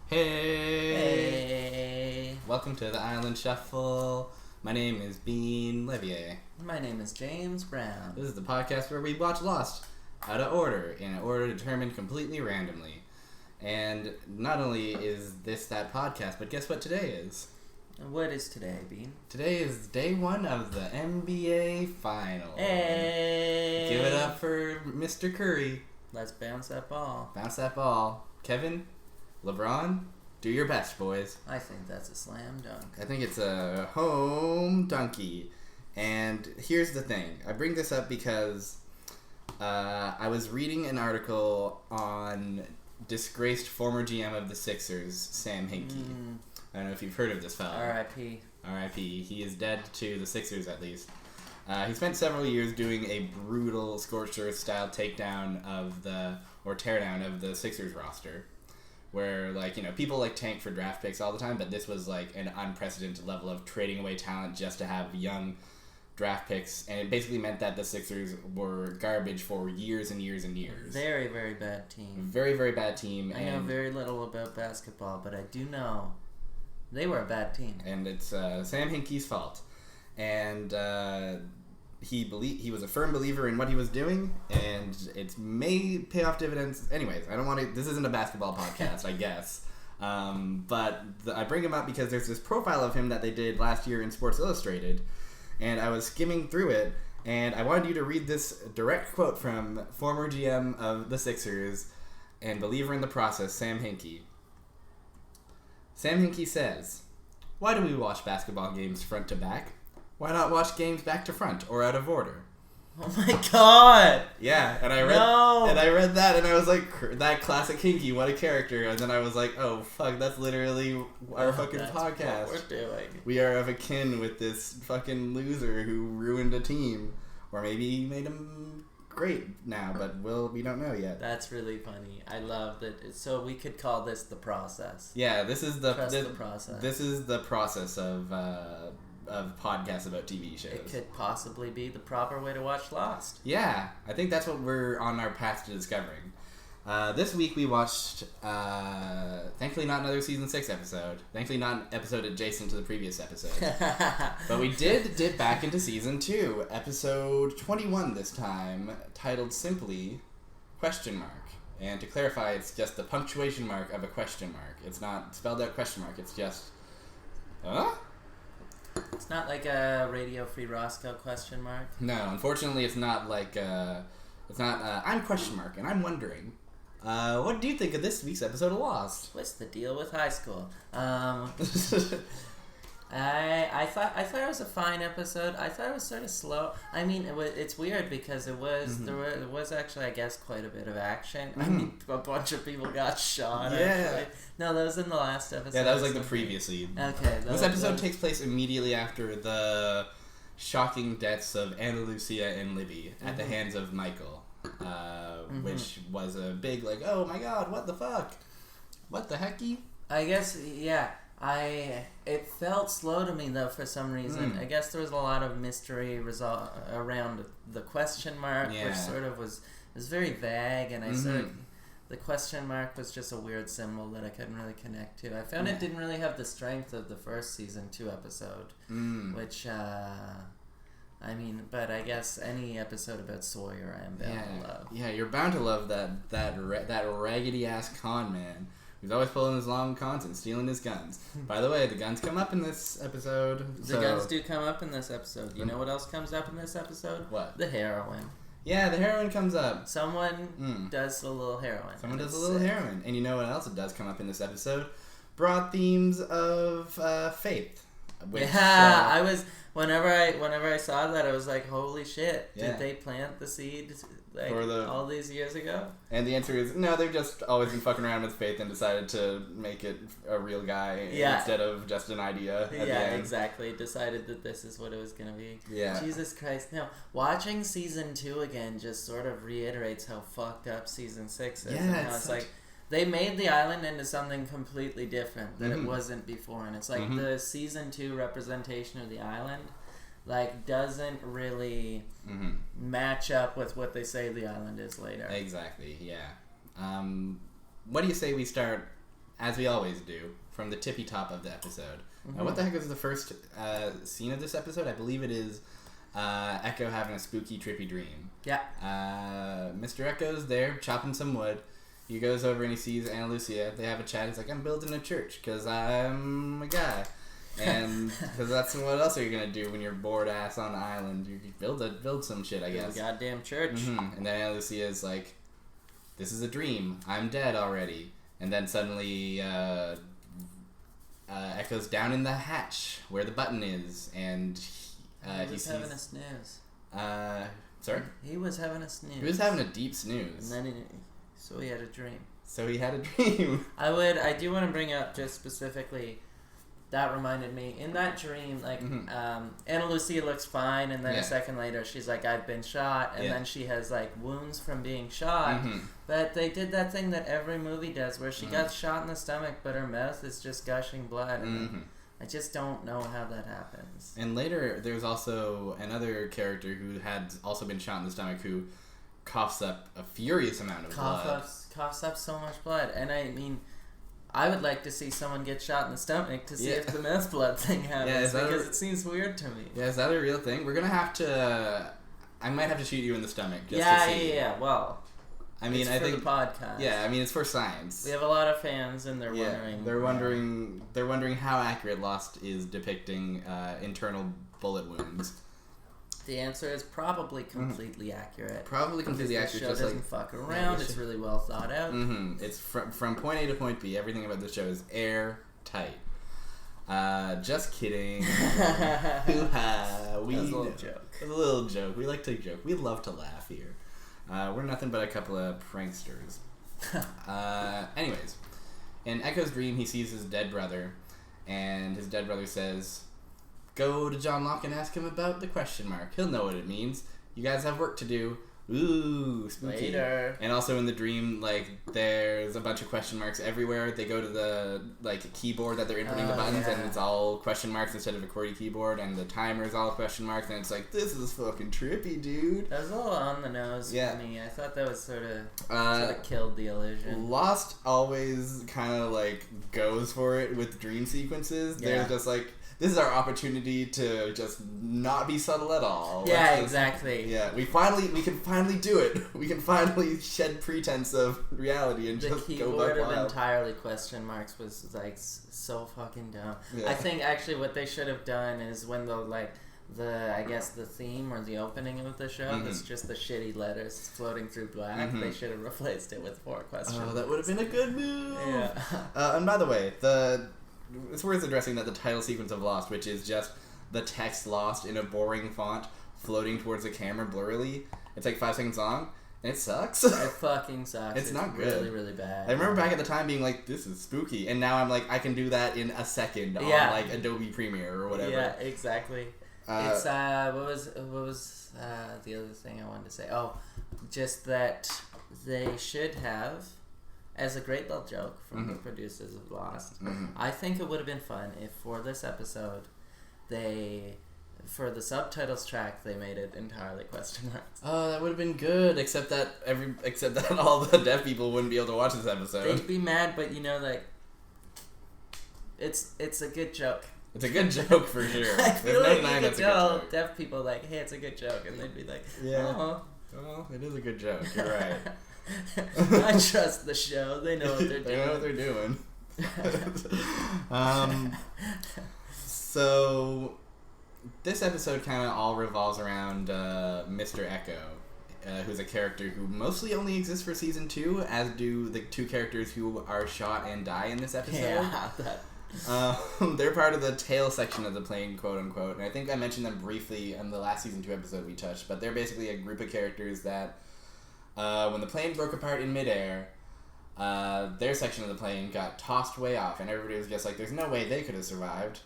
Hey! Welcome to the Island Shuffle. My name is Bean Levier. My name is James Brown. This is the podcast where we watch Lost out of order, in an order determined completely randomly. And not only is this that podcast, but guess what today is? What is today, Bean? Today is day one of the NBA Finals. Hey! Give it up for Mr. Curry. Let's bounce that ball. Bounce that ball. Kevin, LeBron, do your best, boys. I think that's a slam dunk. I think it's a home donkey. And here's the thing. I bring this up because I was reading an article on disgraced former GM of the Sixers, Sam Hinkie. I don't know if you've heard of this fellow. R.I.P. R.I.P. He is dead to the Sixers, at least. He spent several years doing a brutal scorched earth style takedown of teardown of the Sixers roster, where people tank for draft picks all the time, but this was an unprecedented level of trading away talent just to have young draft picks, and it basically meant that the Sixers were garbage for years and years and years. Very, very bad team. Very, very bad team. I know very little about basketball, but I do know they were a bad team. And it's Sam Hinkie's fault. And he was a firm believer in what he was doing, and it may pay off dividends. Anyways, I don't want to. This isn't a basketball podcast, I guess. But I bring him up because there's this profile of him that they did last year in Sports Illustrated, and I was skimming through it, and I wanted you to read this direct quote from former GM of the Sixers and believer in the process, Sam Hinkie. Sam Hinkie says, "Why do we watch basketball games front to back? Why not watch games back to front or out of order?" Oh my god! Yeah, and I read that, and I was like, that classic Hinkie, what a character. And then I was like, oh fuck, that's literally our fucking podcast. What we're doing. We are of a kin with this fucking loser who ruined a team, or maybe he made him great now, but we don't know yet. That's really funny. I love that. So we could call this the process. Yeah, this is the process. This is the process of podcasts about TV shows. It could possibly be the proper way to watch Lost. Yeah, I think that's what we're on our path to discovering. This week we watched, thankfully not another Season 6 episode. Thankfully not an episode adjacent to the previous episode. But we did dip back into Season 2, episode 21 this time, titled simply, ? And to clarify, it's just the punctuation mark of a question mark. It's not spelled out question mark, it's just, huh? It's not like a Radio Free Roscoe question mark. No, unfortunately, it's not I'm question mark, and I'm wondering, what do you think of this week's episode of Lost? What's the deal with high school? I thought it was a fine episode. I thought it was sort of slow. I mean, it's weird because it was there was actually, I guess, quite a bit of action. I mean, a bunch of people got shot. Yeah. Actually. No, that was in the last episode. Yeah, that was the previous lead. Okay. This episode takes place immediately after the shocking deaths of Anna Lucia and Libby at the hands of Michael, which was a big oh my god, what the fuck, what the hecky? I guess, yeah. It felt slow to me though for some reason. I guess there was a lot of mystery around the question mark, which sort of was very vague, and I sort of, the question mark was just a weird symbol that I couldn't really connect to. I found it didn't really have the strength of the first Season 2 episode, which I mean, but I guess any episode about Sawyer I am bound to love. Yeah, you're bound to love that raggedy ass con man. He's always pulling his long cons and stealing his guns. By the way, the guns come up in this episode. The guns do come up in this episode. You know what else comes up in this episode? What? The heroin. Yeah, the heroin comes up. Someone does a little heroin. Someone does a little heroin. And you know what else it does come up in this episode? Broad themes of faith. Which, I was... Whenever I saw that, I was like, holy shit. Yeah. Did they plant the seed all these years ago? And the answer is, no, they've just always been fucking around with faith and decided to make it a real guy instead of just an idea at the end. Exactly. Decided that this is what it was going to be. Yeah. Jesus Christ. No, watching Season 2 again just sort of reiterates how fucked up Season 6 is. Yeah, and how it's they made the island into something completely different that it wasn't before. And it's the Season 2 representation of the island doesn't really match up with what they say the island is later. Exactly, yeah. What do you say we start as we always do, from the tippy top of the episode. What the heck is the first scene of this episode? I believe it is Echo having a spooky, trippy dream. Yeah. Mr. Echo's there chopping some wood. He goes over and he sees Ana Lucia. They have a chat. He's like, I'm building a church because I'm a guy. And because that's what else are you going to do when you're bored ass on the island? You build some shit, I guess. A goddamn church. And then Ana Lucia is like, this is a dream. I'm dead already. And then suddenly Echo's down in the hatch where the button is. And he was having a snooze. Sorry? He was having a snooze. He was having a deep snooze. And then so he had a dream. I do want to bring up just specifically, that reminded me, in that dream, like, Ana Lucia looks fine, and then a second later, she's like, I've been shot, and then she has, like, wounds from being shot, but they did that thing that every movie does, where she got shot in the stomach, but her mouth is just gushing blood, and I just don't know how that happens. And later, there's also another character who had also been shot in the stomach, who coughs up a furious amount of blood. Coughs up so much blood, and I mean, I would like to see someone get shot in the stomach to see if the mouth blood thing happens, because it seems weird to me. Yeah, is that a real thing? We're gonna have to... I might have to shoot you in the stomach just to see. Yeah, well... I mean, I think the podcast. Yeah, I mean, it's for science. We have a lot of fans, and they're wondering... They're wondering how accurate Lost is depicting internal bullet wounds. The answer is probably completely accurate. Probably completely accurate. The show doesn't fuck around. It's really well thought out. It's from point A to point B. Everything about this show is airtight. Just kidding. Hoo-ha. That's a little joke. A little joke. We like to joke. We love to laugh here. We're nothing but a couple of pranksters. Anyways, in Echo's dream, he sees his dead brother, and his dead brother says, go to John Locke and ask him about the question mark. He'll know what it means. You guys have work to do. Ooh, spooky. Later. And also in the dream, like, there's a bunch of question marks everywhere. They go to the, like, keyboard that they're inputting the buttons, and it's all question marks instead of a QWERTY keyboard, and the timer is all question marks, and it's like, this is fucking trippy, dude. That was a little on the nose for me. I thought that was sort of killed the illusion. Lost always kind of, like, goes for it with dream sequences. They're just like, this is our opportunity to just not be subtle at all. Yeah, exactly. Yeah, we can finally do it. We can finally shed pretense of reality and just go buck wild. The keyboard of entirely question marks was, like, so fucking dumb. Yeah. I think, actually, what they should have done is when I guess the theme or the opening of the show is just the shitty letters floating through black. They should have replaced it with 4 questions. Oh, that would have been a good move. Yeah. And by the way, it's worth addressing that the title sequence of Lost, which is just the text Lost in a boring font floating towards the camera blurrily, it's like 5 seconds long, and it sucks. It fucking sucks. It's not good. Really, really bad. I remember back at the time being like, this is spooky, and now I'm like, I can do that in a second on like Adobe Premiere or whatever. Yeah, exactly. It's what was the other thing I wanted to say? Oh, just that they should have, as a great little joke from the producers of Lost, I think it would have been fun if for this episode, for the subtitles track, they made it entirely question marks. Oh, that would have been good, except that all the deaf people wouldn't be able to watch this episode. They'd be mad, but like, it's a good joke. It's a good joke for sure. I feel like you could tell deaf people, like, hey, it's a good joke, and they'd be like, oh. Well, it is a good joke. You're right. I trust the show. They know what they're doing. They know what they're doing. So this episode kind of all revolves around Mr. Echo, who's a character who mostly only exists for season 2, as do the 2 characters who are shot and die in this episode. Yeah, they're part of the tail section of the plane, quote unquote, and I think I mentioned them briefly in the last season 2 episode we touched, but they're basically a group of characters that when the plane broke apart in midair, their section of the plane got tossed way off, and everybody was just like, there's no way they could have survived.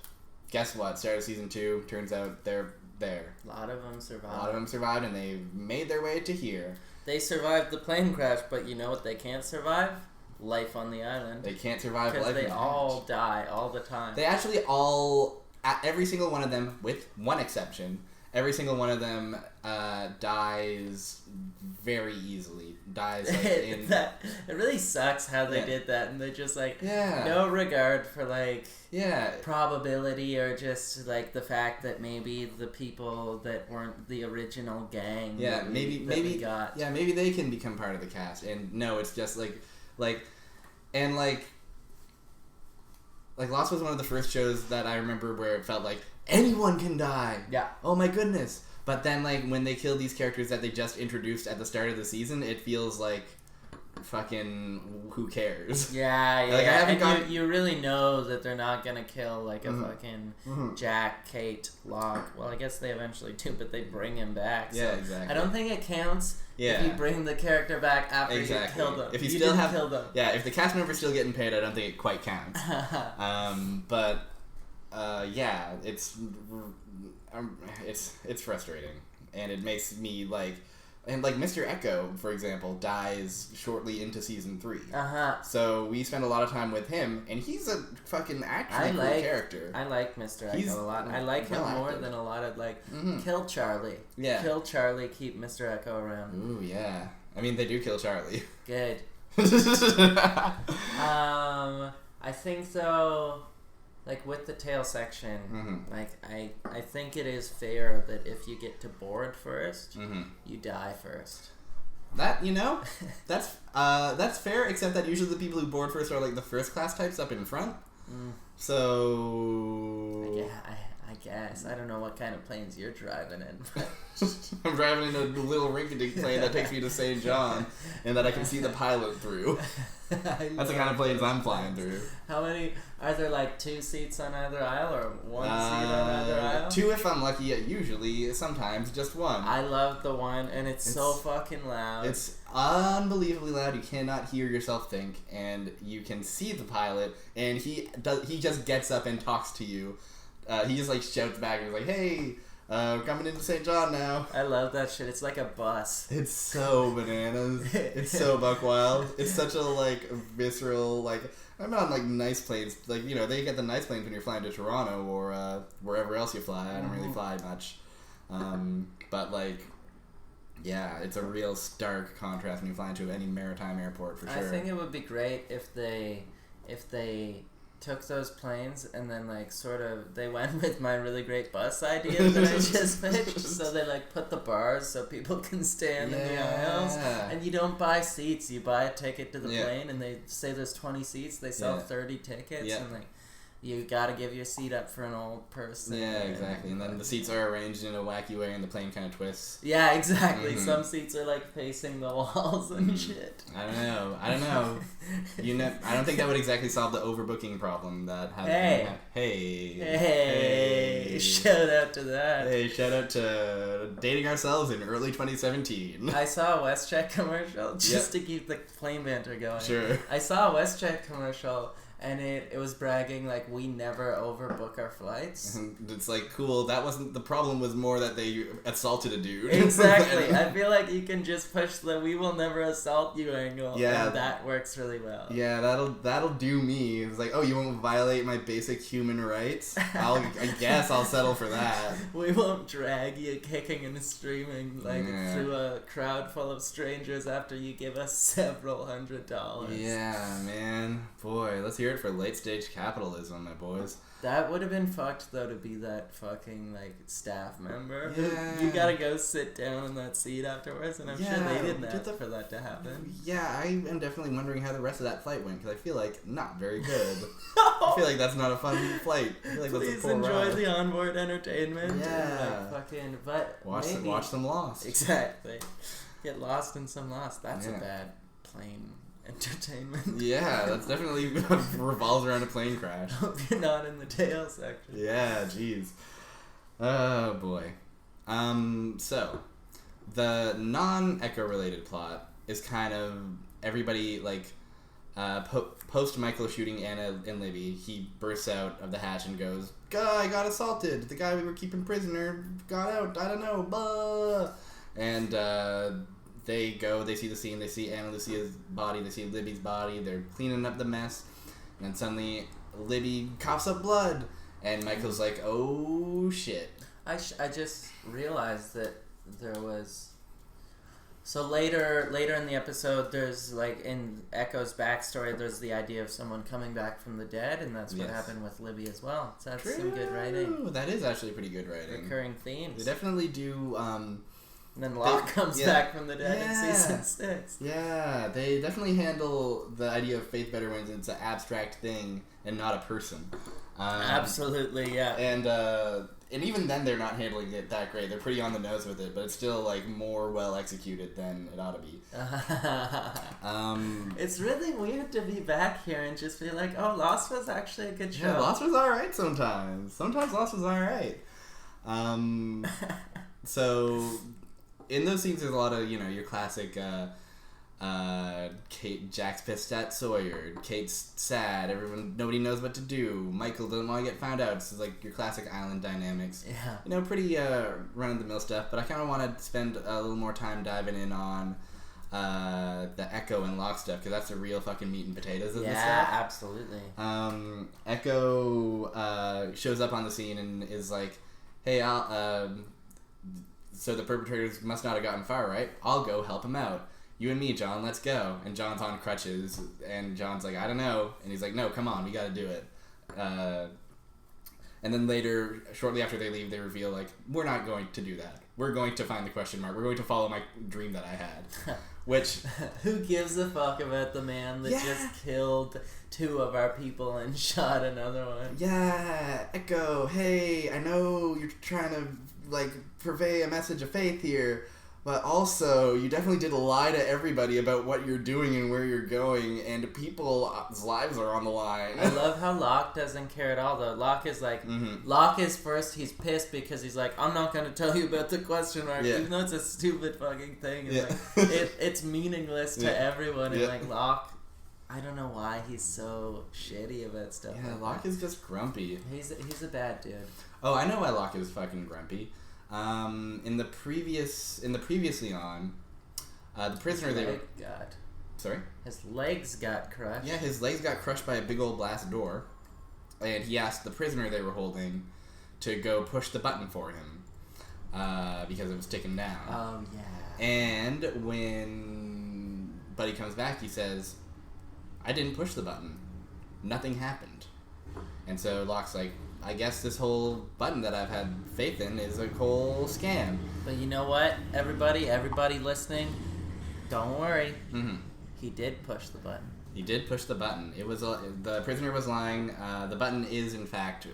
Guess what? Start of season 2, turns out they're there. A lot of them survived. And they made their way to here. They survived the plane crash, but you know what they can't survive? Life on the island. They can't survive life on the island. Because they all die all the time. They actually every single one of them, with one exception, every single one of them dies very easily. Dies like in... It really sucks how they did that, and they just no regard for probability or just the fact that maybe the people that weren't the original gang maybe they can become part of the cast. And no, it's just Lost was one of the first shows that I remember where it felt like anyone can die. Yeah. Oh my goodness. But then, when they kill these characters that they just introduced at the start of the season, it feels like fucking who cares? Yeah. I haven't you really know that they're not gonna kill a fucking Jack, Kate, Locke. Well, I guess they eventually do, but they bring him back. So yeah, exactly. I don't think it counts if you bring the character back after you kill them. If you still kill them. Yeah, if the cast member's still getting paid, I don't think it quite counts. It's frustrating, and it makes me Mr. Echo, for example, dies shortly into season 3. So we spend a lot of time with him, and he's a fucking actually cool character. I like Mr. Echo a lot. I like him more than a lot of kill Charlie. Yeah. Kill Charlie, keep Mr. Echo around. Ooh, yeah. I mean, they do kill Charlie. Good. I think though, with the tail section, I think it is fair that if you get to board first, you die first. That, that's fair, except that usually the people who board first are the first class types up in front. So... I guess. I don't know what kind of planes you're driving in. I'm driving in a little rinky-dink plane that takes me to St. John, and that I can see the pilot through. That's the kind of planes I'm flying through. How many... Are there 2 seats on either aisle, or 1 seat on either aisle? 2 if I'm lucky, usually, sometimes just 1. I love the 1, and it's so fucking loud. It's unbelievably loud. You cannot hear yourself think, and you can see the pilot, and he just gets up and talks to you. He just shouts back and is like, "Hey, coming into St. John now." I love that shit. It's like a bus. It's so bananas. It's so buck wild. It's such a visceral I'm on nice planes. They get the nice planes when you're flying to Toronto or wherever else you fly. I don't really fly much. But it's a real stark contrast when you fly into any maritime airport for sure. I think it would be great if they took those planes and then they went with my really great bus idea that I just pitched. So they put the bars so people can stand in the aisles, and you don't buy seats, you buy a ticket to the plane, and they say there's 20 seats, they sell 30 tickets, and you gotta give your seat up for an old person. Yeah, exactly. And then the seats are arranged in a wacky way and the plane kind of twists. Yeah, exactly. Some seats are facing the walls and shit. I don't know. I don't think that would exactly solve the overbooking problem that has Hey, shout out to that. Hey, shout out to dating ourselves in early 2017. I saw a WestJet commercial just to keep the plane banter going. Sure. I saw a WestJet commercial, and it was bragging we never overbook our flights. It's cool. That wasn't the problem. Was more that they assaulted a dude. Exactly. I feel you can just push the "we will never assault you" angle. Yeah, and that works really well. Yeah, that'll do me. It's oh, you won't violate my basic human rights? I guess I'll settle for that. We won't drag you kicking and screaming through a crowd full of strangers after you give us several $100s. Yeah, man. Boy, let's hear it for late stage capitalism, my boys. That would have been fucked though, to be that fucking staff member. Yeah. You gotta go sit down in that seat afterwards, and I'm sure they didn't ask for that to happen. Yeah, I am definitely wondering how the rest of that flight went, because I feel not very good. I feel that's not a fun flight. I feel Please that's a poor enjoy ride. the onboard entertainment. Yeah. And, but watch them Lost. Exactly. Get lost in some Lost. That's a bad plane entertainment. Yeah, that's definitely revolves around a plane crash. Hope you're not in the tail section. Yeah, jeez. Oh boy. So the non-Echo related plot is kind of everybody post Michael shooting Anna and Libby, he bursts out of the hatch and goes, "Guy got assaulted. The guy we were keeping prisoner got out. I don't know. Blah." And they go, they see the scene, they see Anna Lucia's body, they see Libby's body, they're cleaning up the mess, and then suddenly Libby coughs up blood, and Michael's like, "Oh shit." I just realized that there was... So later in the episode, there's like in Echo's backstory, there's the idea of someone coming back from the dead, and that's what happened with Libby as well. So that's some good writing. That is actually pretty good writing. Recurring themes. They definitely do. And then Locke comes back from the dead in season 6. Yeah, they definitely handle the idea of faith better when it's an abstract thing and not a person. Absolutely, yeah. And even then, they're not handling it that great. They're pretty on the nose with it, but it's still like more well executed than it ought to be. It's really weird to be back here and just be like, oh, Lost was actually a good show. Yeah, Lost was alright sometimes. Sometimes Lost was alright. So, in those scenes, there's a lot of, your classic... Jack's pissed at Sawyer. Kate's sad. Nobody knows what to do. Michael doesn't want to get found out. This is like your classic island dynamics. Yeah. Pretty run-of-the-mill stuff. But I kind of want to spend a little more time diving in on the Echo and Locke stuff, because that's the real fucking meat and potatoes of this stuff. Yeah, absolutely. Echo shows up on the scene and is like, "Hey, so the perpetrators must not have gotten far, right? I'll go help him out. You and me, John, let's go." And John's on crutches, and John's like, "I don't know." And he's like, "No, come on, we gotta do it." And then later, shortly after they leave, they reveal, like, we're not going to do that. We're going to find the question mark. We're going to follow my dream that I had. Which... Who gives a fuck about the man that just killed 2 of our people and shot another one? Yeah, Echo, hey, I know you're trying to, like, purvey a message of faith here, but also, you definitely did lie to everybody about what you're doing and where you're going, and people's lives are on the line. I love how Locke doesn't care at all, though. Locke is like, Locke is first, he's pissed because he's like, I'm not going to tell you about the question mark, even though it's a stupid fucking thing. And like, it's meaningless to everyone, and like, Locke, I don't know why he's so shitty about stuff. Yeah, like Locke is just grumpy. He's a bad dude. Oh, I know why Locke is fucking grumpy. In the previously on, the prisoner his legs got crushed. Yeah, his legs got crushed by a big old blast door, and he asked the prisoner they were holding to go push the button for him, because it was ticking down. Oh yeah. And when Buddy comes back, he says, "I didn't push the button. Nothing happened." And so Locke's like, I guess this whole button that I've had faith in is a whole scam. But you know what, everybody listening, don't worry. He did push the button. He did push the button. It was the prisoner was lying. The button is, in fact,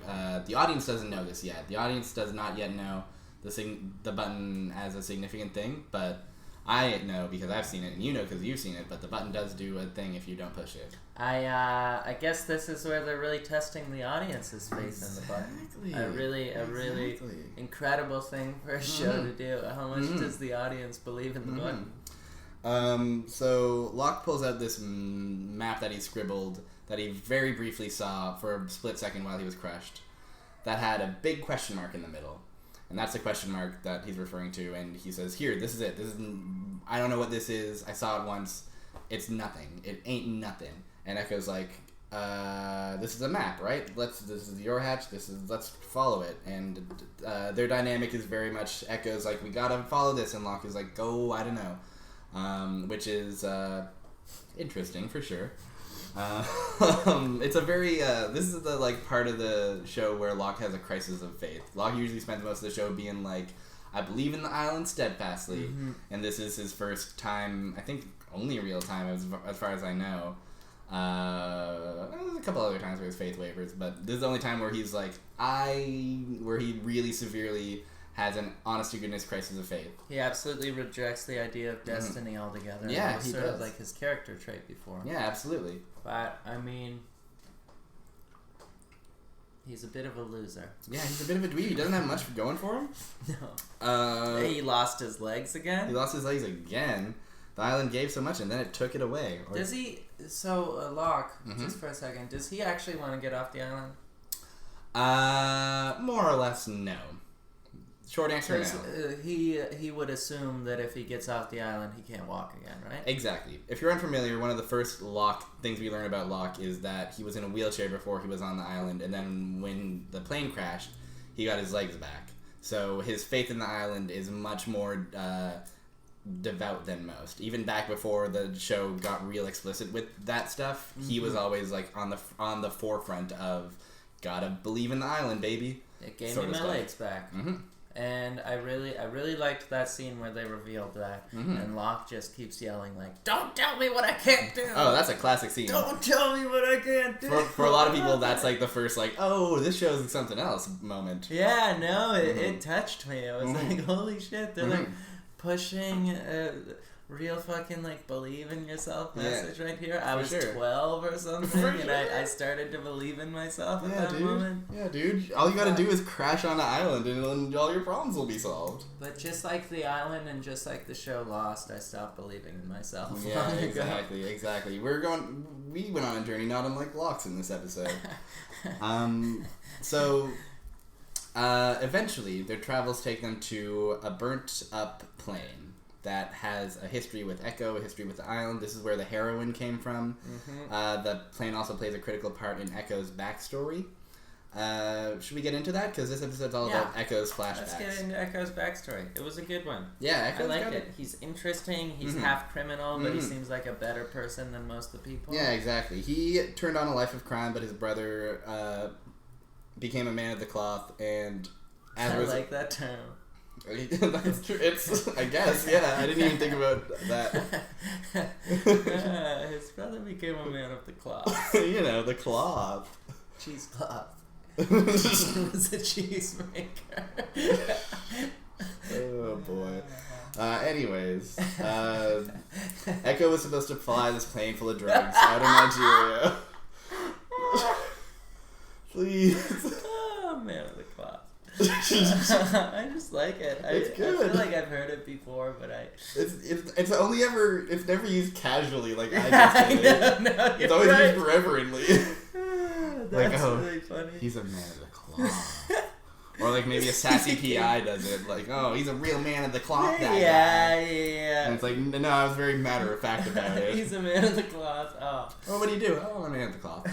the audience doesn't know this yet. The audience does not yet know the button as a significant thing, but I know because I've seen it, and you know because you've seen it, but the button does do a thing if you don't push it. I guess this is where they're really testing the audience's faith in the button. A really incredible thing for a show to do. How much does the audience believe in the button? So Locke pulls out this map that he scribbled that he very briefly saw for a split second while he was crushed, that had a big question mark in the middle. And that's the question mark that he's referring to, and he says, "Here, this is it. I don't know what this is. I saw it once. It's nothing. It ain't nothing." And Echo's like, "This is a map, right? This is your hatch. Let's follow it." And their dynamic is very much Echo's like, "We gotta follow this," and Locke is like, "Go, I don't know," which is interesting for sure. It's a very this is the like part of the show where Locke has a crisis of faith. Locke usually spends most of the show being like, "I believe in the island steadfastly," and this is his first time, I think only real time as far as I know. There's a couple other times where his faith wavers, but this is the only time where he's like, where he really severely has an honest-to-goodness crisis of faith. He absolutely rejects the idea of destiny altogether. Yeah, he does. Sort of like his character trait before. Yeah, absolutely. But, I mean, he's a bit of a loser. Yeah, he's a bit of a dweeb. He doesn't have much going for him. No. He lost his legs again? He lost his legs again. The island gave so much, and then it took it away. Does he... So, Locke, just for a second, does he actually want to get off the island? More or less, no. Short answer, no. He would assume that if he gets off the island, he can't walk again, right? Exactly. If you're unfamiliar, one of the first Locke things we learn about Locke is that he was in a wheelchair before he was on the island, and then when the plane crashed, he got his legs back. So his faith in the island is much more devout than most. Even back before the show got real explicit with that stuff, he was always like on the forefront of gotta believe in the island, baby. It gave me my legs back. And I really liked that scene where they revealed that, and Locke just keeps yelling like, "Don't tell me what I can't do!" Oh, that's a classic scene. Don't tell me what I can't do! For a lot of people, that's like the first like, oh, this show's something else moment. Yeah, no, it touched me. I was like, holy shit, they're like pushing real fucking like believe in yourself message right here. I was 12 or something, and I started to believe in myself at that moment. Yeah, dude. All you gotta do is crash on an island, and all your problems will be solved. But just like the island, and just like the show Lost, I stopped believing in myself. Yeah, exactly. We went on a journey not unlike Locke's in this episode. So eventually, their travels take them to a burnt-up plane that has a history with Echo, a history with the island. This is where the heroine came from. The plane also plays a critical part in Echo's backstory. Should we get into that? Because this episode's all about Echo's flashbacks. Let's get into Echo's backstory. It was a good one. Yeah, I liked it. He's interesting. He's half criminal, but he seems like a better person than most of the people. Yeah, exactly. He turned on a life of crime, but his brother became a man of the cloth, and I like that term. That's true. I guess, yeah. I didn't even think about that. His brother became a man of the cloth. The cloth. Cheesecloth. He was a cheesemaker. Oh boy. Anyways, Echo was supposed to fly this plane full of drugs out of Nigeria. Please. Oh, man of the cloth. I just like it. It's good. I feel like I've heard it before, but it's never used casually like I just did. No, it's always used reverently. That's really funny. He's a man of the cloth. Or like maybe a sassy PI does it, like, oh, he's a real man of the cloth. Yeah. And it's like, no, I was very matter of fact about it. He's a man of the cloth. Oh. Well, what do you do? Oh, I'm a man of the cloth.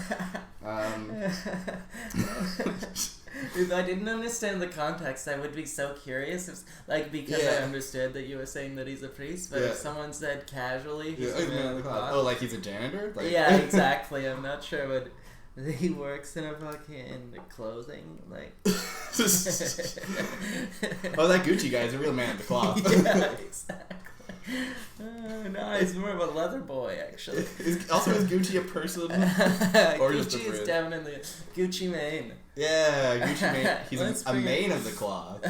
If I didn't understand the context, I would be so curious. Because I understood that you were saying that he's a priest, but if someone said casually, he's a man of the cloth. Oh, like he's a janitor? Like... Yeah, exactly. I'm not sure what... He works in a fucking clothing, like... Oh, that Gucci guy is a real man of the cloth. Yeah, exactly. No, he's more of a leather boy, actually. Is Gucci a person? Or Gucci is definitely Gucci Mane. Yeah, Gucci Mane. He's a mane of the cloth.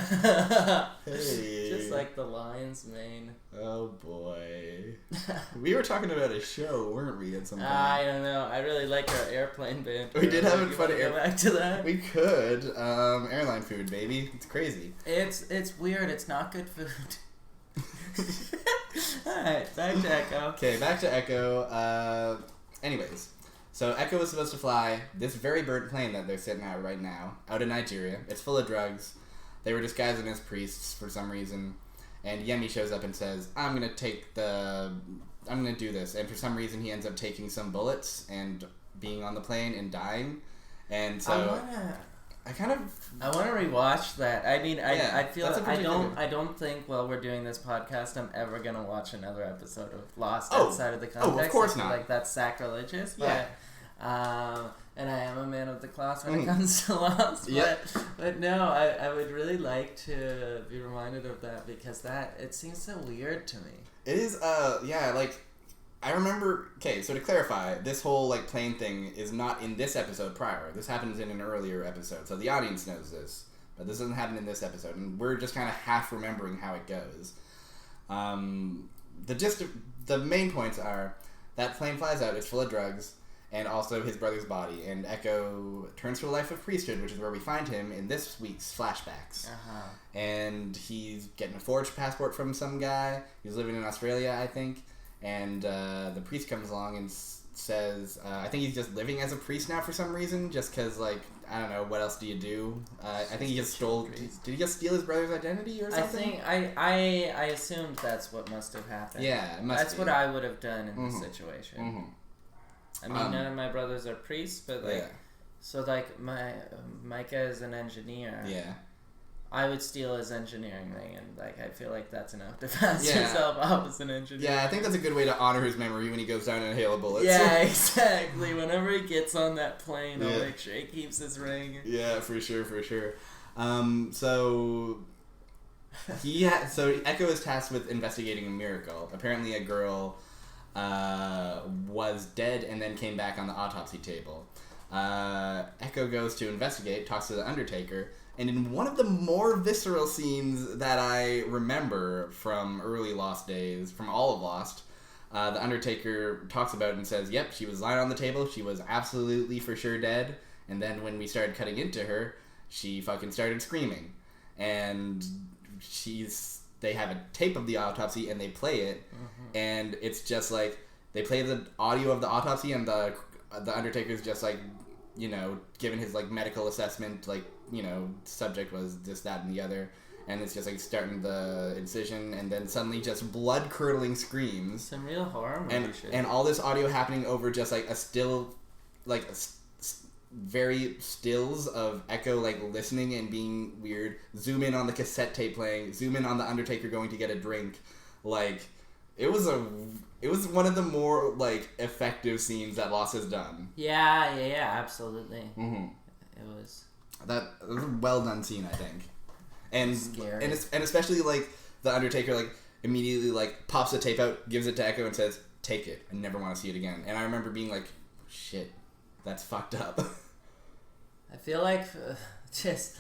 Hey. Just like the lion's mane. Oh boy. We were talking about a show, weren't we, at some point? I don't know. I really like our airplane band. We did have a fun go back to that. We could. Airline food, baby. It's crazy. It's weird. It's not good food. Alright, back to Echo. Okay, back to Echo. Anyways, so Echo was supposed to fly this very burnt plane that they're sitting at right now, out of Nigeria. It's full of drugs. They were disguising as priests for some reason. And Yemi shows up and says, I'm gonna do this. And for some reason he ends up taking some bullets and being on the plane and dying. And so... I want to rewatch that. I mean, I feel I don't think while we're doing this podcast I'm ever gonna watch another episode of Lost outside of the context. Oh, of course not. Like that's sacrilegious. Yeah. But, and I am a man of the cloth when it comes to Lost. Yep. But no, I would really like to be reminded of that because it seems so weird to me. It is. I remember, okay, so to clarify, this whole, plane thing is not in this episode prior. This happens in an earlier episode, so the audience knows this. But this doesn't happen in this episode, and we're just kind of half remembering how it goes. The main points are, that plane flies out, it's full of drugs, and also his brother's body, and Echo turns to a life of priesthood, which is where we find him in this week's flashbacks. And he's getting a forged passport from some guy. He's living in Australia, I think. And the priest comes along and says, I think he's just living as a priest now for some reason, just because, I don't know, what else do you do? I think he just stole... Did he just steal his brother's identity or something? I assumed that's what must have happened. Yeah, it must That's what I would have done in this situation. I mean, none of my brothers are priests, but, so, Micah is an engineer. Yeah. I would steal his engineering thing, and like I feel like that's enough to pass yourself off as an engineer. Yeah, I think that's a good way to honor his memory when he goes down in a hail of bullets. Yeah, exactly. Whenever he gets on that plane, I'll make sure he keeps his ring. Yeah, for sure. So Echo is tasked with investigating a miracle. Apparently, a girl was dead and then came back on the autopsy table. Echo goes to investigate, talks to the Undertaker. And in one of the more visceral scenes that I remember from early Lost days, from all of Lost, the Undertaker talks about it and says, yep, she was lying on the table, she was absolutely for sure dead, and then when we started cutting into her, she fucking started screaming. And they have a tape of the autopsy and they play it, and it's just like, they play the audio of the autopsy and the Undertaker's just like, you know, given his like medical assessment, like, you know, subject was this, that, and the other, and it's just like starting the incision, and then suddenly just blood curdling screams. Some real horror movie shit. And all this audio happening over just like a still, like very stills of Echo like listening and being weird. Zoom in on the cassette tape playing. Zoom in on the Undertaker going to get a drink. Like it was one of the more like effective scenes that Lost has done. Yeah, absolutely. It was a well done scene, I think, and scary. and especially like the Undertaker like immediately like pops the tape out, gives it to Echo, and says, "Take it. I never want to see it again." And I remember being like, "Shit, that's fucked up." I feel like just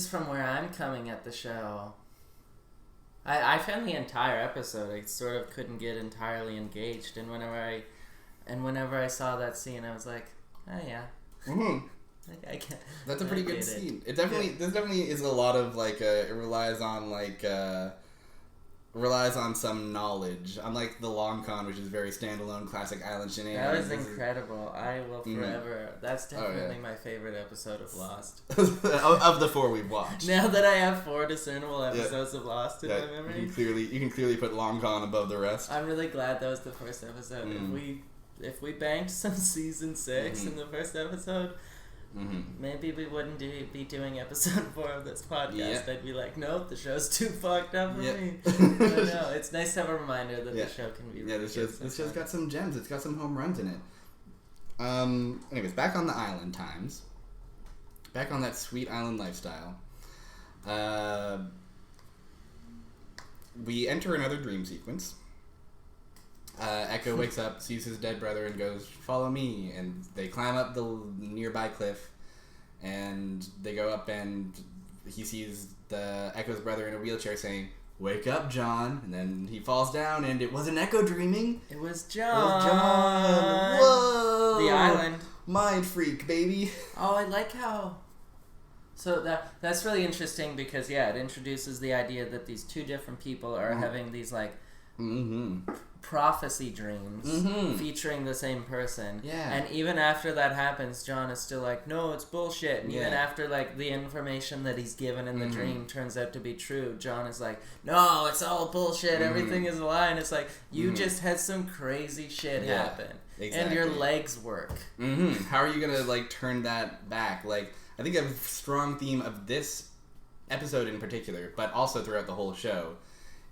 from where I'm coming at the show, I found the entire episode I sort of couldn't get entirely engaged, and whenever I saw that scene, I was like, oh yeah. Like, I can't. That's a pretty good scene. This definitely is a lot of like it relies on some knowledge, unlike the Long Con, which is very standalone classic island shenanigans. That was incredible. I will forever. That's definitely my favorite episode of Lost. of the 4 we've watched. Now that I have 4 discernible episodes of Lost in my memory, you can clearly put Long Con above the rest. I'm really glad that was the first episode. If we banked some season 6 in the first episode, maybe we wouldn't be doing episode 4 of this podcast. I'd be like, nope, the show's too fucked up for me. But no, it's nice to have a reminder that the show can be really good. This show's got some gems. It's got some home runs in it. Anyways, back on the island times. Back on that sweet island lifestyle. We enter another dream sequence. Echo wakes up, sees his dead brother, and goes, "Follow me." And they climb up the nearby cliff, and they go up, and he sees the Echo's brother in a wheelchair saying, "Wake up, John." And then he falls down, and it wasn't Echo dreaming. It was John. Whoa! The island. Mind freak, baby. Oh, I like how... So that's really interesting because, it introduces the idea that these two different people are having these, like... prophecy dreams featuring the same person. Yeah. And even after that happens, John is still like, no, it's bullshit. And even after like the information that he's given in the dream turns out to be true, John is like, no, it's all bullshit. Everything is a lie. And it's like, you just had some crazy shit happen. Exactly. And your legs work. How are you gonna like turn that back? Like, I think a strong theme of this episode in particular, but also throughout the whole show,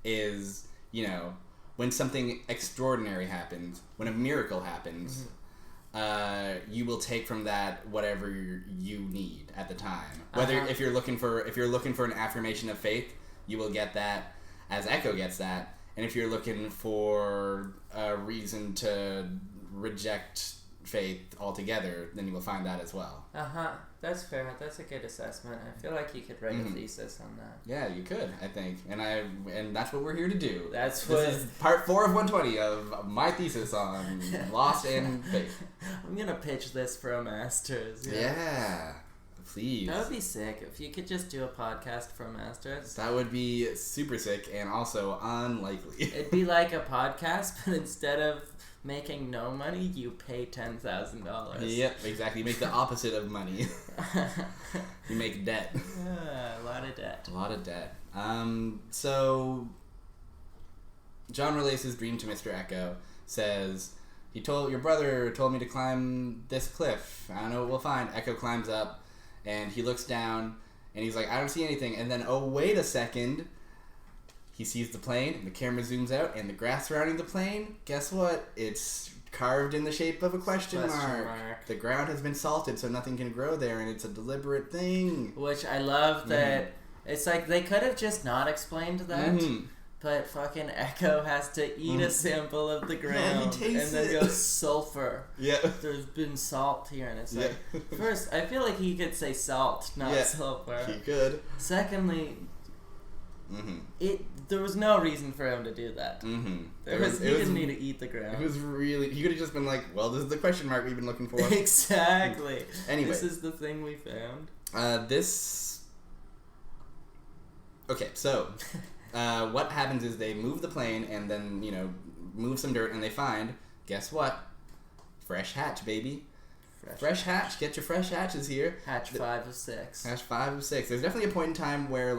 is, you know, when something extraordinary happens, when a miracle happens, you will take from that whatever you need at the time. Whether if you're looking for an affirmation of faith, you will get that, as Echo gets that. And if you're looking for a reason to reject faith altogether, then you will find that as well. That's fair. That's a good assessment. I feel like you could write a thesis on that. Yeah, you could, I think. And that's what we're here to do. This is part 4 of 120 of my thesis on Lost and Faith. I'm going to pitch this for a master's. Yeah. Please. That would be sick. If you could just do a podcast for a master's. That would be super sick and also unlikely. It'd be like a podcast, but instead of making no money, you pay $10,000. Yep, exactly. You make the opposite of money. You make debt. A lot of debt. So John relays his dream to Mr. Echo. Says, your brother told me to climb this cliff. I don't know what we'll find. Echo climbs up, and he looks down, And he's like, I don't see anything. And then, oh, wait a second. He sees the plane, and the camera zooms out, and the grass surrounding the plane, guess what? It's carved in the shape of a question mark. The ground has been salted, so nothing can grow there, and it's a deliberate thing. Which I love that it's like they could have just not explained that, but fucking Echo has to eat a sample of the ground and then goes sulfur. Yeah. There's been salt here, and it's like, first, I feel like he could say salt, not sulfur. He could. Secondly, there was no reason for him to do that. He didn't need to eat the ground. It was really... He could have just been like, well, this is the question mark we've been looking for. Exactly. Anyway. This is the thing we found. Okay, so... what happens is they move the plane and then, move some dirt and they find, guess what? Fresh hatch, baby. Fresh hatch. Get your fresh hatches here. Hatch 5 of 6. Hatch 5 of 6. There's definitely a point in time where,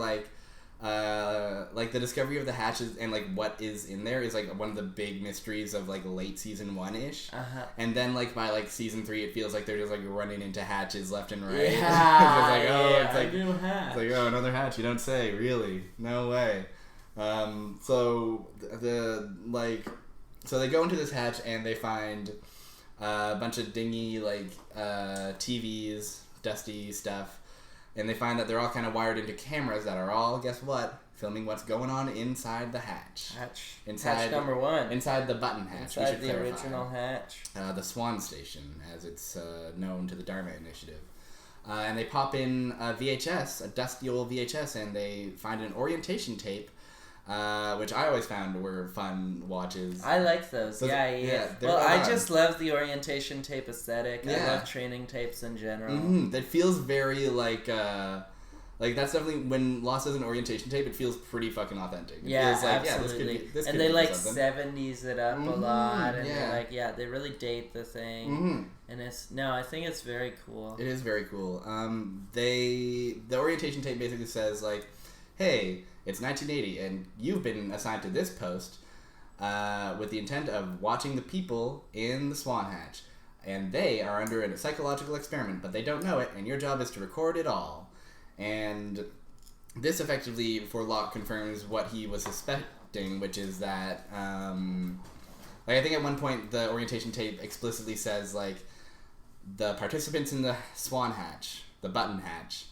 the discovery of the hatches and what is in there is one of the big mysteries of late season 1-ish. And then by season 3 it feels like they're just running into hatches left and right. It's new hatch. It's another hatch, you don't say, really, no way. So they go into this hatch and they find a bunch of dingy TVs, dusty stuff. And they find that they're all kind of wired into cameras that are all, guess what? Filming what's going on inside the hatch. Hatch number 1. Inside the button hatch. Inside the original hatch. The Swan Station, as it's known to the Dharma Initiative. And they pop in a VHS, a dusty old VHS, and they find an orientation tape, which I always found were fun watches. I like those. Yeah. Well, I just love the orientation tape aesthetic. I love training tapes in general. That feels very that's definitely, when Lost has an orientation tape, it feels pretty fucking authentic. It feels absolutely. This could and they be something. 70s it up a lot, and they really date the thing. And I think it's very cool. It is very cool. The orientation tape basically says hey, it's 1980, and you've been assigned to this post with the intent of watching the people in the Swan Hatch. And they are under a psychological experiment, but they don't know it, and your job is to record it all. And this effectively, for Locke, confirms what he was suspecting, which is that, I think at one point the orientation tape explicitly says, the participants in the Swan Hatch, the button hatch,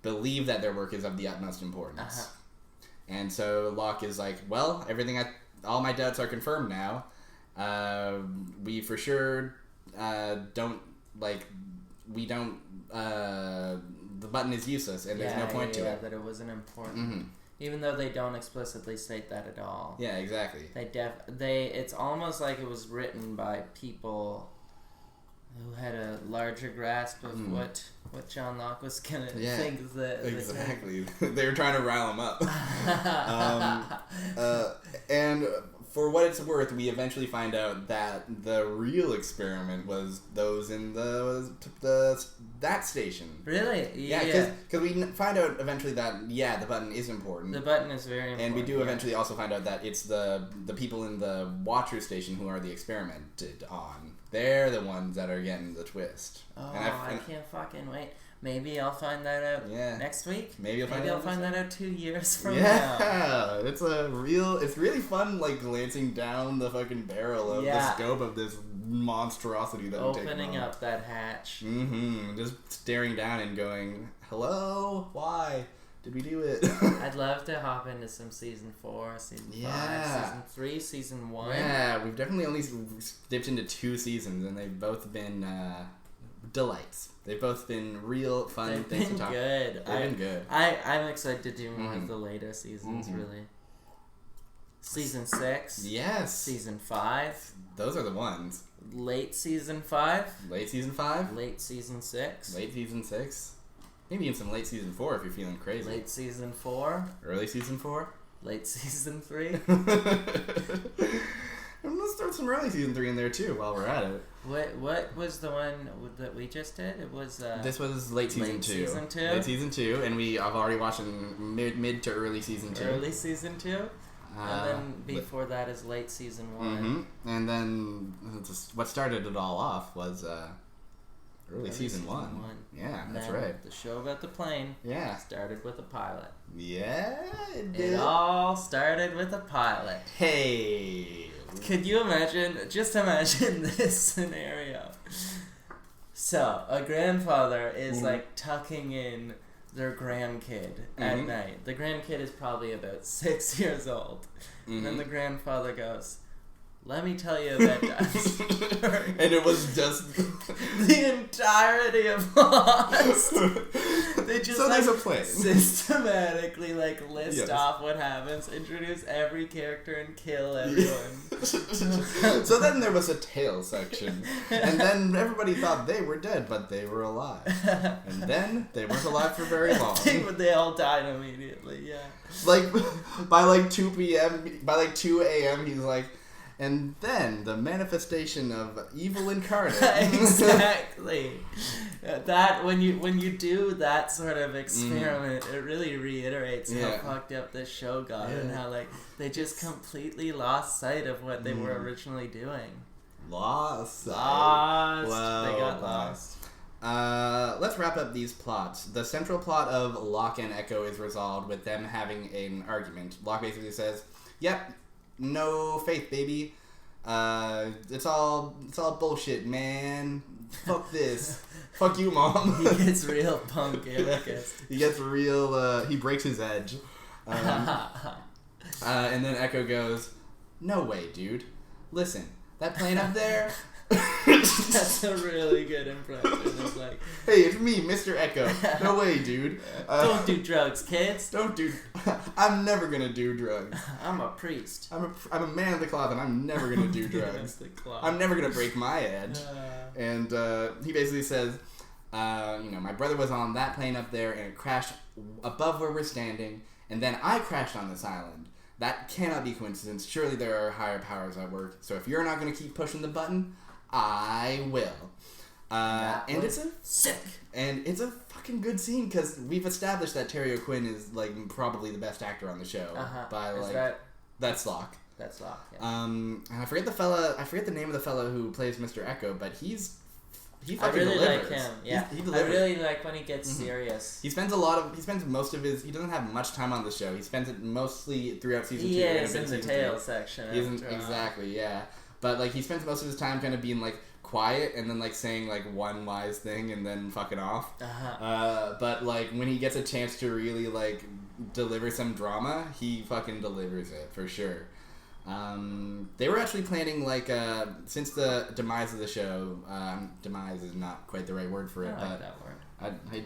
believe that their work is of the utmost importance. And so Locke is well, all my doubts are confirmed now. We for sure the button is useless, and there's no point to it. That it wasn't important. Even though they don't explicitly state that at all. Yeah, exactly. It's almost like it was written by people who had a larger grasp of what John Locke was gonna think. Exactly. They were trying to rile him up. And for what it's worth, we eventually find out that the real experiment was those in that station. Really? Yeah, because we find out eventually that the button is important. The button is very important. And we do eventually also find out that it's the people in the Watcher station who are the experimented on. They're the ones that are getting the twist. Oh, I can't fucking wait. Maybe I'll find that out next week. Maybe I'll find that out 2 years from now. Yeah, it's really fun, glancing down the fucking barrel of the scope of this monstrosity that opening up that hatch. Just staring down and going, hello? Why did we do it? I'd love to hop into some season 4, season 5, season 3, season 1. Yeah, we've definitely only dipped into 2 seasons, and they've both been delights. They've both been real fun things to talk about. They've been good. I'm excited to do more of the later seasons, really. Season 6. Yes. Season 5. Those are the ones. Late season 5. Late season 5. Late season 6. Late season 6. Maybe even some late season 4 if you're feeling crazy. Late season 4. Early season 4. Late season 3. Let's throw some early season 3 in there too while we're at it. What was the one that we just did? It was this was late season 2. Late season 2, and I've already watched mid to early season 2. Early season 2. And then before that is late season 1. And then what started it all off was Early season one. Yeah, And that's then right. The show about the plane. Yeah. Started with a pilot. Yeah, it did. It all started with a pilot. Hey. Could you imagine? Just imagine this scenario. So, a grandfather is like tucking in their grandkid at night. The grandkid is probably about 6 years old. And then the grandfather goes, "Let me tell you a bedtime story." And it was just the entirety of Lost. They just so there's a plane. Systematically list off what happens, introduce every character, and kill everyone. So then there was a tail section, and then everybody thought they were dead, but they were alive. And then they weren't alive for very long. They all died immediately. Yeah. By 2 p.m., by 2 a.m., he's like. And then the manifestation of evil incarnate. Exactly. That when you do that sort of experiment, it really reiterates how fucked up this show got and how they just completely lost sight of what they were originally doing. Lost. They got lost. Let's wrap up these plots. The central plot of Locke and Echo is resolved with them having an argument. Locke basically says, "Yep. No faith, baby. It's all bullshit, man. Fuck this. Fuck you, Mom." He gets real punk anarchist. He gets real, he breaks his edge. And then Echo goes, "No way, dude. Listen, that plane up there..." That's a really good impression. It's like, "Hey, it's me, Mr. Echo. No way, dude. Don't do drugs, kids. I'm never gonna do drugs. I'm a priest. I'm a man of the cloth, and I'm never gonna do drugs. I'm never gonna break my edge." And he basically says, "My brother was on that plane up there, and it crashed above where we're standing, and then I crashed on this island. That cannot be coincidence. Surely there are higher powers at work. So if you're not gonna keep pushing the button, I will." And it's it's a fucking good scene because we've established that Terry O'Quinn is probably the best actor on the show that's Locke. That's Locke. Yeah. And I forget the name of the fella who plays Mr. Echo, but he fucking I really delivers. like him. Yeah, he delivers. I really like when he gets serious. He spends most of his. He doesn't have much time on the show. He spends it mostly throughout season 2. He is in the tail section. Exactly, yeah. But he spends most of his time kind of being quiet and then saying one wise thing and then fucking off. But when he gets a chance to really deliver some drama, he fucking delivers it for sure. They were actually planning since the demise of the show. Demise is not quite the right word for it, I like that word.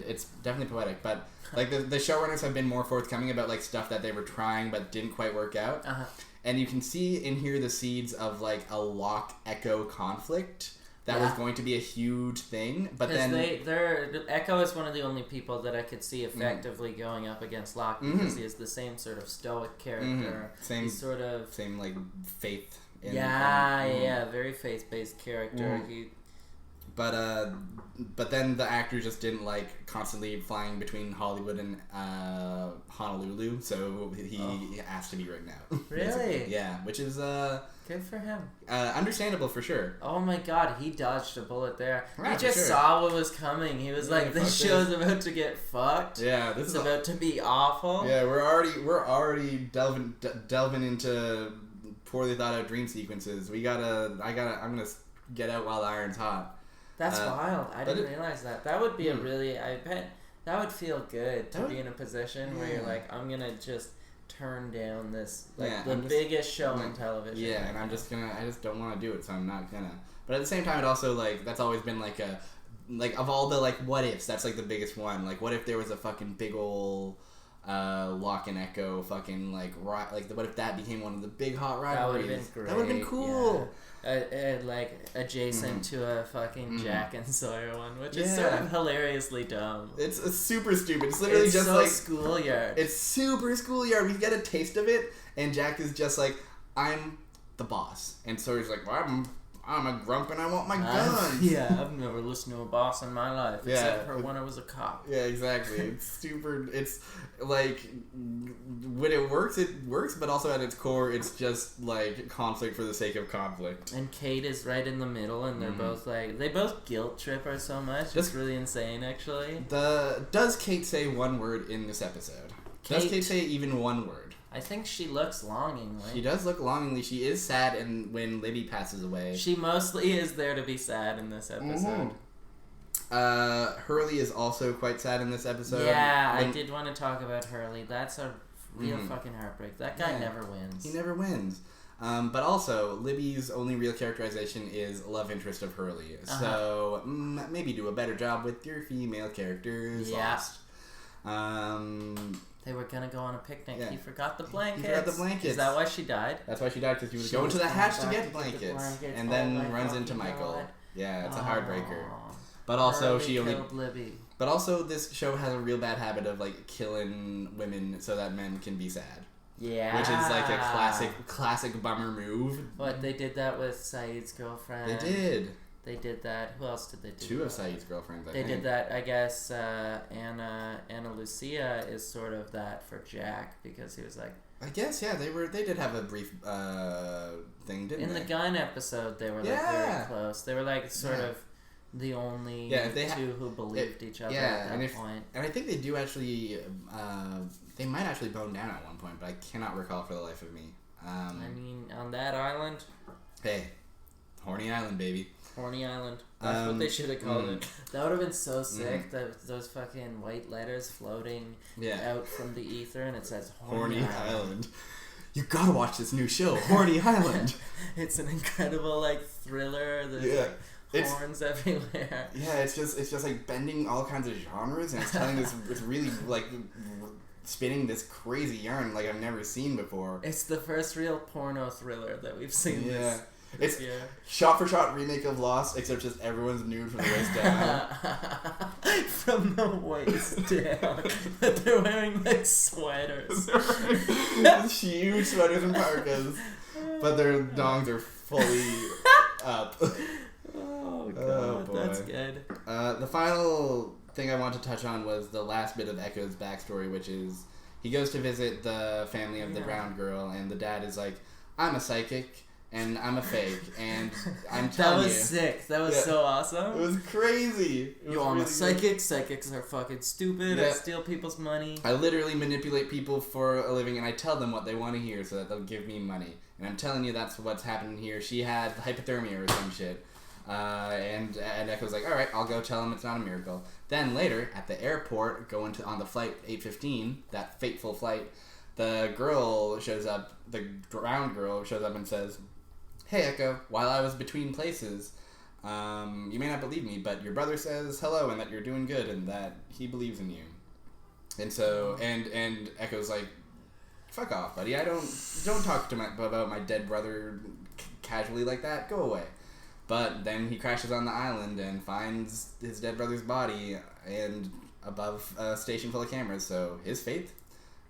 It's definitely poetic. But the showrunners have been more forthcoming about stuff that they were trying but didn't quite work out. And you can see and hear the seeds of a Locke Echo conflict that was going to be a huge thing, but then Echo is one of the only people that I could see effectively going up against Locke because he is the same sort of stoic character, same faith. Very faith-based character. But then the actor just didn't constantly flying between Hollywood and Honolulu, so he asked to be written out. Really? Yeah, which is good for him. Understandable for sure. Oh my god, he dodged a bullet there. Right, he just saw what was coming. He was this show's about to get fucked. Yeah, this is about to be awful. Yeah, we're already delving into poorly thought out dream sequences. I'm gonna get out while the iron's hot. That's wild. I didn't realize that. That would be I bet that would feel good to be in a position where you're I'm gonna just turn down this biggest show on television. Yeah, and I just don't want to do it, so I'm not gonna. But at the same time, it also that's always been of all the what ifs, that's the biggest one. What if there was a fucking big ol' Locke and Echo fucking what if that became one of the big hot rivalries? That would have been great. That would have been cool. Yeah. Adjacent to a fucking Jack and Sawyer one, which is sort of hilariously dumb. It's super stupid. It's literally just so schoolyard. It's super schoolyard. We get a taste of it, and Jack is just I'm the boss, and Sawyer's well, I'm a grump and I want my guns. Yeah, I've never listened to a boss in my life, except for when I was a cop. Yeah, exactly. It's super, it's like, when it works, but also at its core, it's just like conflict for the sake of conflict. And Kate is right in the middle, and they're both like, they both guilt trip her so much. It's really insane, actually. Does Kate say one word in this episode? Does Kate say even one word? I think she looks longingly. She does look longingly. She is sad, and when Libby passes away, she mostly is there to be sad in this episode. Hurley is also quite sad in this episode. Yeah, I did want to talk about Hurley. That's a real fucking heartbreak. That guy never wins. He never wins. But also, Libby's only real characterization is love interest of Hurley. So maybe do a better job with your female characters. Yeah. They were gonna go on a picnic. Yeah. He forgot the blankets. Is that why she died? That's why she died, because he was going to the hatch to get blankets. And then runs into Michael. God. Yeah, it's a heartbreaker. But also Hurley killed Libby. But also this show has a real bad habit of like killing women so that men can be sad. Yeah. Which is like a classic bummer move. But they did that with Saeed's girlfriend. They did. They did that. Who else did they do? Two of Saeed's girlfriends, I think. They did that, I guess, Anna Lucia is sort of that for Jack, because he was like... I guess, yeah, they did have a brief thing, didn't they? In the gun episode, they were like very close. They were like sort of the only two who believed each other at that point. And I think they do actually, they might actually bone down at one point, but I cannot recall for the life of me. I mean, on that island... Hey, Horny Island, baby. Horny Island. That's what they should have called it. That would have been so sick. Those fucking white letters floating out from the ether, and it says Horny Island. You gotta watch this new show, Horny Island. It's an incredible like thriller. There's like horns everywhere. Yeah, it's just like bending all kinds of genres, and it's telling this. It's really like spinning this crazy yarn like I've never seen before. It's the first real porno thriller that we've seen. Yeah. It's shot-for-shot remake of Lost, except just everyone's nude from the waist down. From the waist down. But they're wearing like sweaters. Huge sweaters and parkas. But their dongs are fully up. Oh god, that's good. The final thing I want to touch on was the last bit of Echo's backstory, which is he goes to visit the family of the brown girl, and the dad is like, I'm a psychic. And I'm a fake, and I'm telling you... That was sick. That was so awesome. It was crazy. I'm a psychic. Good. Psychics are fucking stupid. I steal people's money. I literally manipulate people for a living, and I tell them what they want to hear so that they'll give me money. And I'm telling you that's what's happening here. She had hypothermia or some shit. And Echo's like, alright, I'll go tell him it's not a miracle. Then later, at the airport, on the flight 815, that fateful flight, the girl shows up, the brown girl shows up and says... Hey Echo, while I was between places, you may not believe me, but your brother says hello and that you're doing good and that he believes in you. And so, and Echo's like, fuck off, buddy. I don't talk to about my dead brother casually like that. Go away. But then he crashes on the island and finds his dead brother's body and above a station full of cameras. So his faith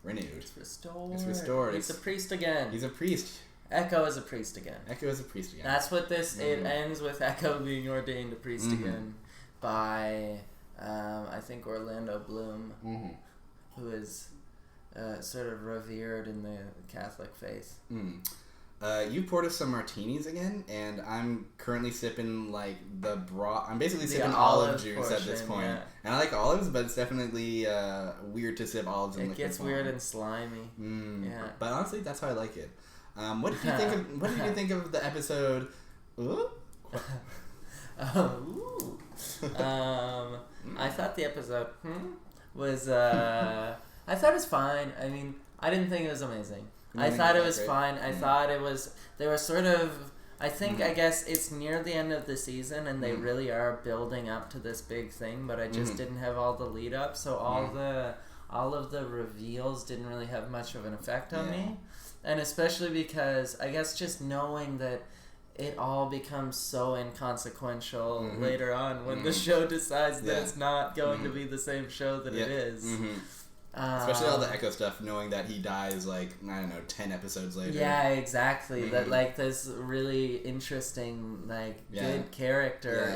renewed. It's restored. It's restored. He's a priest again. He's a priest. Echo is a priest again. Echo is a priest again. That's what this... It ends with Echo being ordained a priest again by, I think, Orlando Bloom, who is sort of revered in the Catholic faith. You poured us some martinis again, and I'm currently sipping, like, I'm basically sipping olive juice portion, at this point. Yeah. And I like olives, but it's definitely weird to sip olives in liquid form. It gets weird and slimy. Yeah. But honestly, that's how I like it. What did you think of the episode? Ooh? I thought the episode was I thought it was fine. I mean, I didn't think it was amazing. I thought it was fine. I thought it was... They were sort of... I think, I guess, it's near the end of the season, and they really are building up to this big thing, but I just didn't have all the lead up, so all of the reveals didn't really have much of an effect on me. And especially because, I guess, just knowing that it all becomes so inconsequential later on when the show decides that it's not going to be the same show that it is. Especially all the Echo stuff, knowing that he dies, 10 episodes later. Yeah, exactly. Mm-hmm. That, this really interesting, good character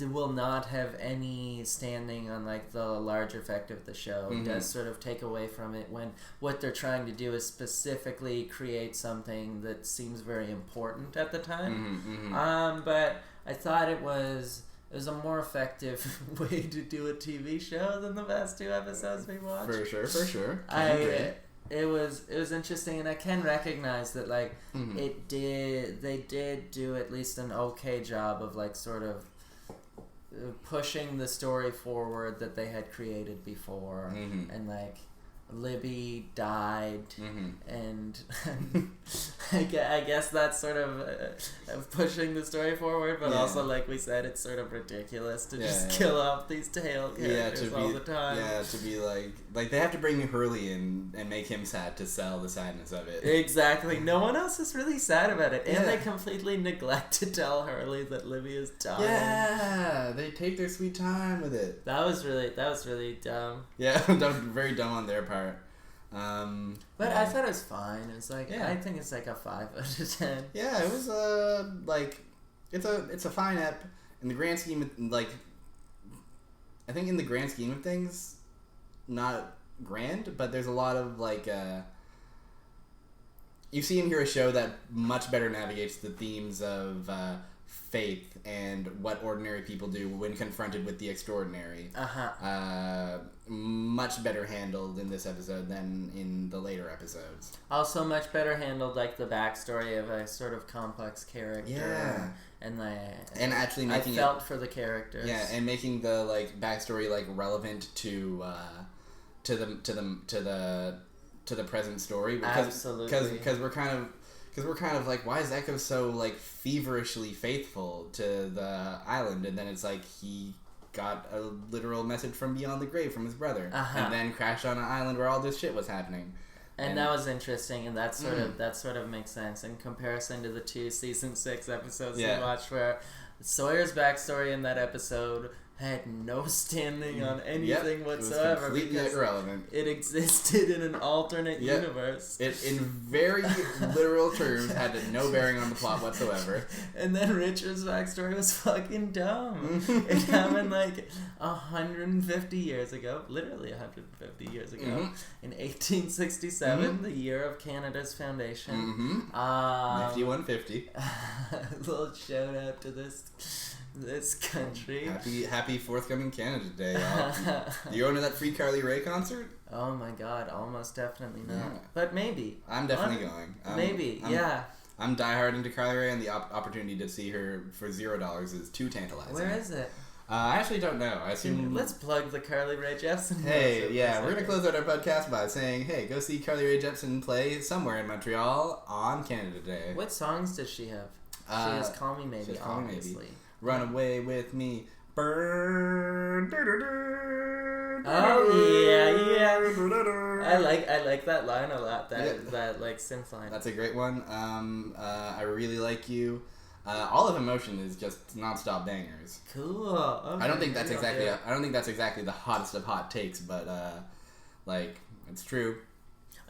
will not have any standing on, the larger effect of the show. Mm-hmm. It does sort of take away from it when what they're trying to do is specifically create something that seems very important at the time. Mm-hmm, mm-hmm. But I thought it was a more effective way to do a TV show than the past 2 episodes we watched. For sure. It was interesting, and I can recognize that mm-hmm. they did do at least an okay job of sort of pushing the story forward that they had created before, mm-hmm. and Libby died, mm-hmm. and I guess that's sort of pushing the story forward, but also, like we said, it's sort of ridiculous to just kill off these tail characters all the time. Yeah, to be they have to bring Hurley in and make him sad to sell the sadness of it. Exactly. No one else is really sad about it, and they completely neglect to tell Hurley that Libby is dying. Yeah, they take their sweet time with it. That was really dumb. Yeah, that was very dumb on their part. But I thought it was fine. It's I think it's a 5 out of 10. Yeah, it was it's a fine ep in the grand scheme of, I think in the grand scheme of things, not grand, but there's a lot of you see and hear a show that much better navigates the themes of faith and what ordinary people do when confronted with the extraordinary. Much better handled in this episode than in the later episodes. Also much better handled the backstory of a sort of complex character. Yeah. And actually making I felt for the characters. Yeah, and making the backstory relevant to the present story. Because, absolutely. Because we're kind of why is Echo so feverishly faithful to the island, and then it's he got a literal message from beyond the grave from his brother, and then crashed on an island where all this shit was happening. And that was interesting, and that sort of makes sense in comparison to the 2 season 6 episodes we watched, where Sawyer's backstory in that episode had no standing on anything whatsoever. It was completely irrelevant. It existed in an alternate universe. It, in very literal terms, had no bearing on the plot whatsoever. And then Richard's backstory was fucking dumb. It happened 150 years ago, literally 150 years ago, in 1867, the year of Canada's foundation. Nifty 150. A little shout out to this country. Happy forthcoming Canada Day, y'all. You going to that free Carly Rae concert? Oh my god, almost definitely not. Yeah. But maybe. I'm definitely going. I'm diehard into Carly Rae, and the opportunity to see her for $0 is too tantalizing. Where is it? I actually don't know. I assume. Let's plug the Carly Rae Jepsen. Hey, we're gonna close out our podcast by saying, hey, go see Carly Rae Jepsen play somewhere in Montreal on Canada Day. What songs does she have? She has "Call Me Maybe," obviously. Run Away With Me. Burn. Oh yeah. I like that line a lot. That synth line. That's a great one. I Really Like You. All of Emotion is just nonstop bangers. Cool. Okay. I don't think that's exactly the hottest of hot takes, but it's true.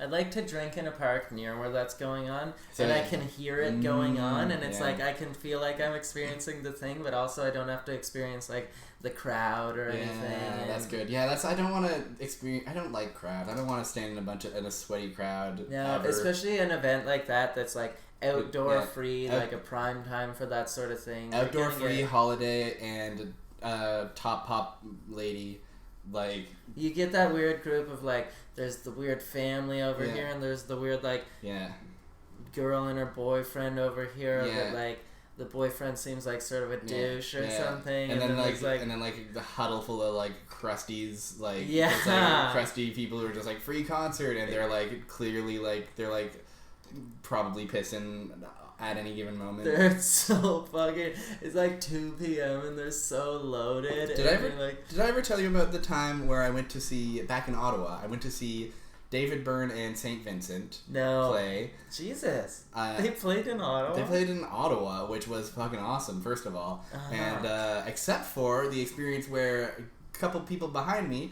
I'd like to drink in a park near where that's going on, and I can hear it going on, and it's I can feel like I'm experiencing the thing, but also I don't have to experience the crowd or anything. Yeah, that's good. Yeah, I don't want to experience. I don't like crowd. I don't want to stand in a sweaty crowd. No, ever. Especially an event like that's outdoor free, a prime time for that sort of thing. Outdoor free holiday and top pop lady. You get that weird group of there's the weird family over here, and there's the weird girl and her boyfriend over here. That the boyfriend seems like sort of a douche or something, and then the huddle full of crusties, crusty people who are just free concert, and they're clearly they're probably pissing at any given moment. They're so fucking... It's 2 p.m. and they're so loaded. Did I ever tell you about the time where I went to see... Back in Ottawa, I went to see David Byrne and St. Vincent play. Jesus. They played in Ottawa? They played in Ottawa, which was fucking awesome, first of all. And except for the experience where a couple people behind me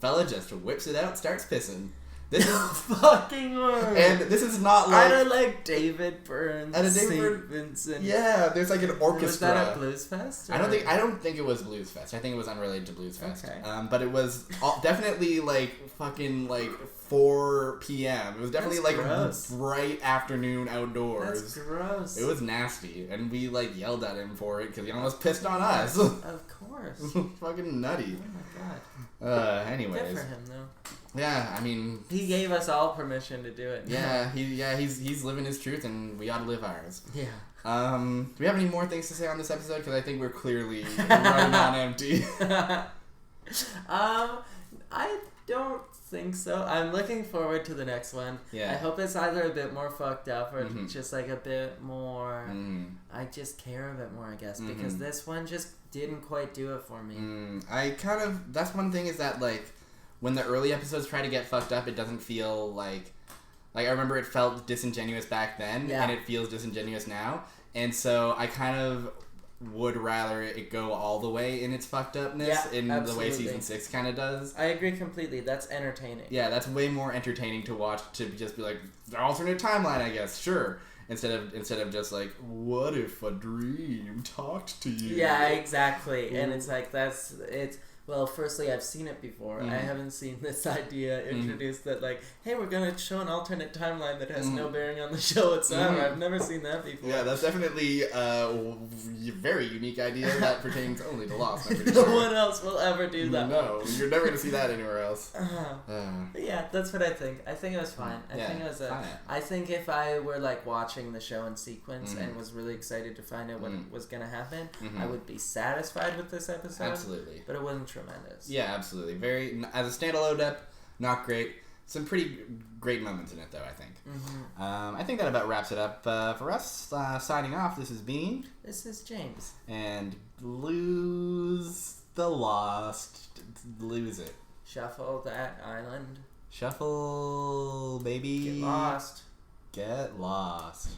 fella just whips it out, starts pissing. This is fucking word. And this is not like... I don't like David Byrne, St. Vincent. Yeah, there's like an orchestra. Was that at Blues Fest? Or? I don't think it was Blues Fest. I think it was unrelated to Blues Fest. Okay. But it was definitely like fucking like 4 p.m. It was definitely like bright afternoon outdoors. That's gross. It was nasty, and we like yelled at him for it because he almost pissed on us. Of course. Fucking nutty. Oh my god. Anyways. Good for him though. Yeah, I mean, he gave us all permission to do it. Yeah, he's living his truth, and we ought to live ours. Yeah. Do we have any more things to say on this episode? Because I think we're clearly running on empty. I don't think so. I'm looking forward to the next one. Yeah. I hope it's either a bit more fucked up or just like a bit more. I just care a bit more, I guess, because this one just didn't quite do it for me. That's one thing is that like when the early episodes try to get fucked up, it doesn't feel like I remember it felt disingenuous back then, and it feels disingenuous now, and so I kind of would rather it go all the way in its fucked upness the way season 6 kind of does. I agree completely. That's entertaining. Yeah, that's way more entertaining to watch, to just be like, the alternate timeline, I guess, sure. Instead of just like, what if a dream talked to you? Yeah, exactly. And it's like, well, firstly, I've seen it before. I haven't seen this idea introduced that, like, hey, we're going to show an alternate timeline that has no bearing on the show whatsoever. I've never seen that before. Yeah, that's definitely a very unique idea that pertains only to Lost. No one else will ever do that. No, you're never going to see that anywhere else. Yeah, that's what I think. I think it was fine. I think if I were, like, watching the show in sequence and was really excited to find out what was going to happen, I would be satisfied with this episode. Absolutely. But it wasn't tremendous. Yeah, absolutely. Very, as a standalone ep, not great. Some pretty great moments in it, though, I think. I think that about wraps it up for us. Signing off, this is Bean. This is James. And lose the lost. Lose it. Shuffle that island. Shuffle, baby. Get lost. Get lost.